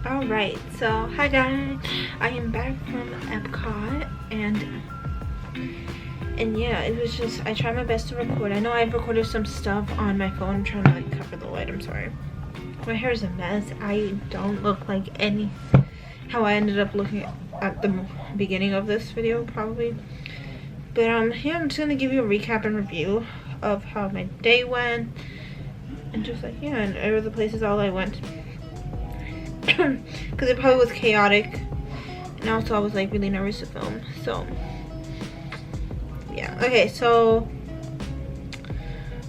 Alright, so hi guys, I am back from Epcot, and yeah, it was just, I tried my best to record. I know I've recorded some stuff on my phone. I'm trying to like cover the light, I'm sorry. My hair is a mess. I don't look like how I ended up looking at the beginning of this video probably. But yeah, I'm just gonna give you a recap and review of how my day went, and just like, yeah, and over the places all I went. Because it probably was chaotic, and also I was like really nervous to film, so yeah. Okay, so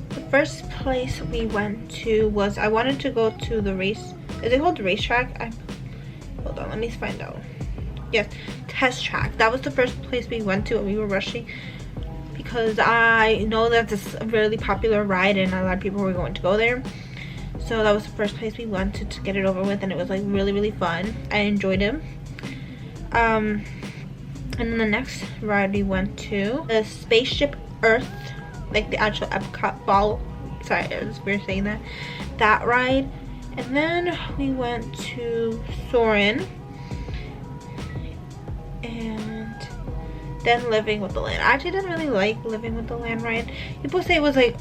the first place we went to was, I wanted to go to the race, is it called the racetrack? Hold on, let me find out. Yes, test track. That was the first place we went to, and we were rushing because I know that this is a really popular ride and a lot of people were going to go there. So that was the first place we went to get it over with, and it was like really fun. I enjoyed it. And then the next ride we went to, the Spaceship Earth, like the actual Epcot ball. Sorry, it was weird saying that. That ride. And then we went to Soarin', and then Living with the Land. I actually didn't really like Living with the Land ride. People say it was like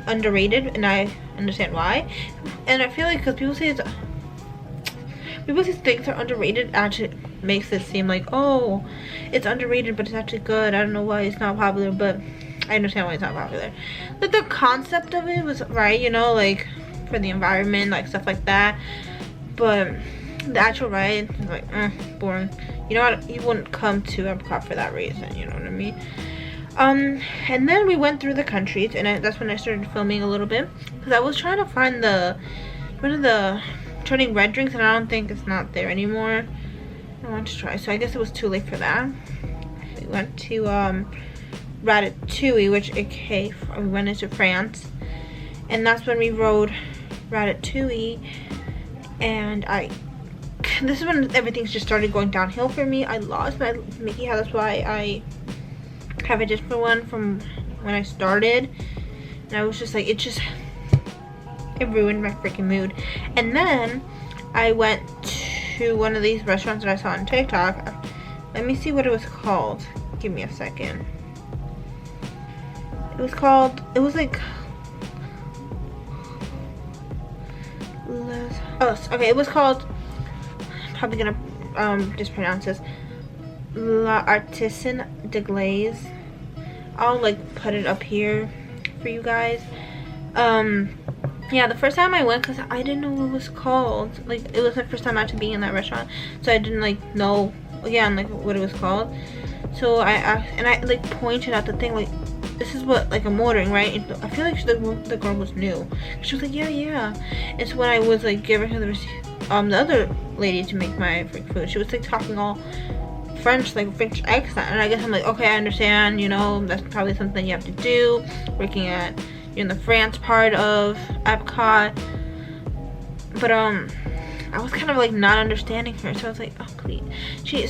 underrated, and I understand why. And I feel like because people say things are underrated, actually makes it seem like, oh, it's underrated but it's actually good. I don't know why it's not popular, but I understand why it's not popular. Like the concept of it was right, you know, like for the environment, like stuff like that, but the actual ride is like boring. You know what, you wouldn't come to Epcot for that reason, you know what I mean? And then we went through the countries, and that's when I started filming a little bit, because I was trying to find one of the turning red drinks, and I don't think it's not there anymore. I want to try, so I guess it was too late for that. We went to Ratatouille, which we went into France, and that's when we rode Ratatouille, and this is when everything just started going downhill for me. I lost my Mickey hat, that's why I have a different one from when I started, and I was just like, it ruined my freaking mood. And then I went to one of these restaurants that I saw on TikTok. Let me see what it was called. Give me a second. It was like, okay, it was called, I'm probably gonna mispronounce this, L'Artisan de Glace. I'll like put it up here for you guys. Yeah, the first time I went, because I didn't know what it was called. Like, it was my first time actually being in that restaurant, so I didn't like know again like what it was called. So I asked, and I like pointed out the thing, like, this is what like I'm ordering, right? And I feel like the girl was new. She was like, yeah. And so when I was like giving her the other lady to make my food, she was like talking all French, like French accent, and I guess I'm like, okay, I understand, you know, that's probably something you have to do working at, in the France part of Epcot. But I was kind of like not understanding her, so I was like, oh please.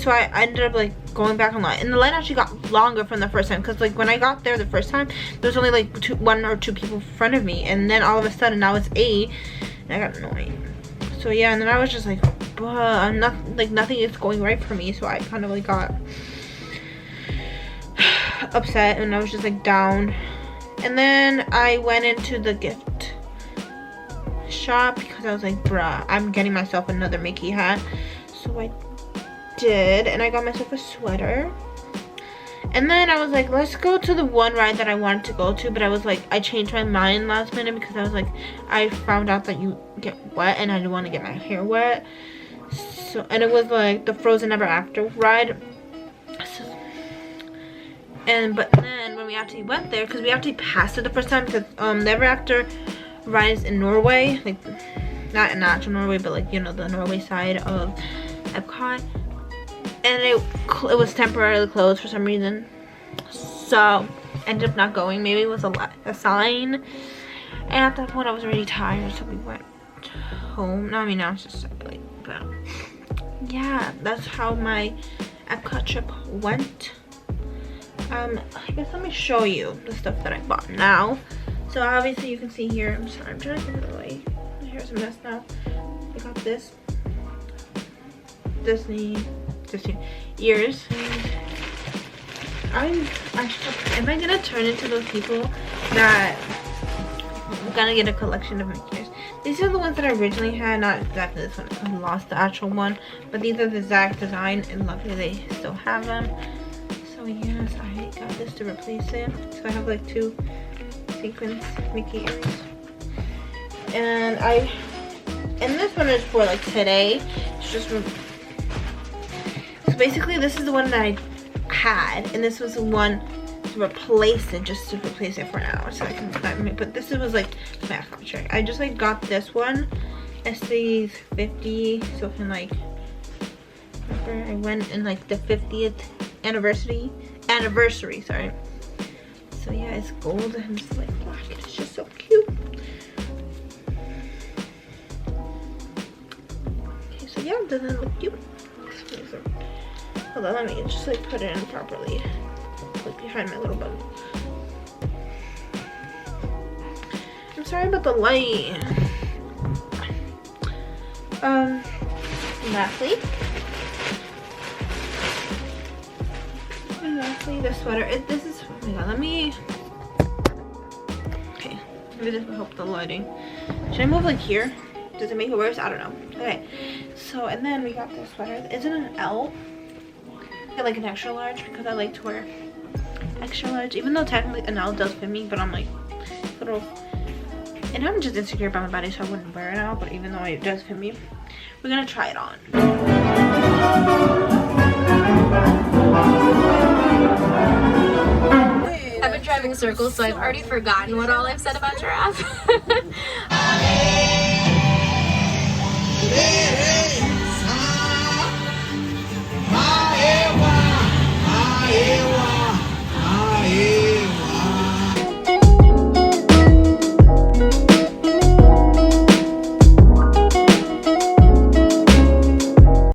So I ended up like going back online, and the line actually got longer from the first time, because like when I got there the first time, there was only like one or two people in front of me, and then all of a sudden now it's 8, and I got annoyed. So yeah, and then I was just like, I'm not like, nothing is going right for me, so I kind of like got upset, and I was just like down. And then I went into the gift shop because I was like, bruh, I'm getting myself another Mickey hat. So I did, and I got myself a sweater. And then I was like, let's go to the one ride that I wanted to go to, but I was like, I changed my mind last minute, because I was like, I found out that you get wet, and I didn't want to get my hair wet. So, and it was like the Frozen Ever After ride. So, but then when we actually went there, because we actually passed it the first time, because the Ever After rides in Norway, like not in actual Norway, but like, you know, the Norway side of Epcot, and it was temporarily closed for some reason, so ended up not going. Maybe it was a sign, and at that point I was already tired, so we went home. No, I mean, now it's just late, but yeah, that's how my Epcot trip went. I guess let me show you the stuff that I bought now. So obviously you can see here, I'm sorry, I'm trying to give it away. My hair's a mess now. I got this Disney ears. Am I gonna turn into those people that I'm gonna get a collection of Mickey ears? These are the ones that I originally had, not exactly this one. I lost the actual one, but these are the exact design, and luckily they still have them. So yes, I got this to replace it. So I have like 2 sequins Mickey ears, and this one is for like today. It's just so basically this is the one that I had, and this was the one to replace it, just to replace it for now, so I can. But this was like my Epcot check. I just like got this one. It says 50, so I can like. Remember I went in like the 50th anniversary. Sorry. So yeah, it's gold and it's like black. It's just so cute. Okay, so yeah, doesn't it look cute? Hold on, let me just like put it in properly. Like behind my little bun. I'm sorry about the light. Lastly, the sweater. This is, oh my god, let me, okay, maybe this will help the lighting. Should I move like here? Does it make it worse? I don't know. Okay, so, and then we got this sweater. Is it an L? I got like an extra large because I like to wear extra large, even though technically an L does fit me, but I'm like little, and I'm just insecure about my body, so I wouldn't wear it out. But even though it does fit me, we're gonna try it on. I've been driving circles, so I've already forgotten what all I've said about giraffe.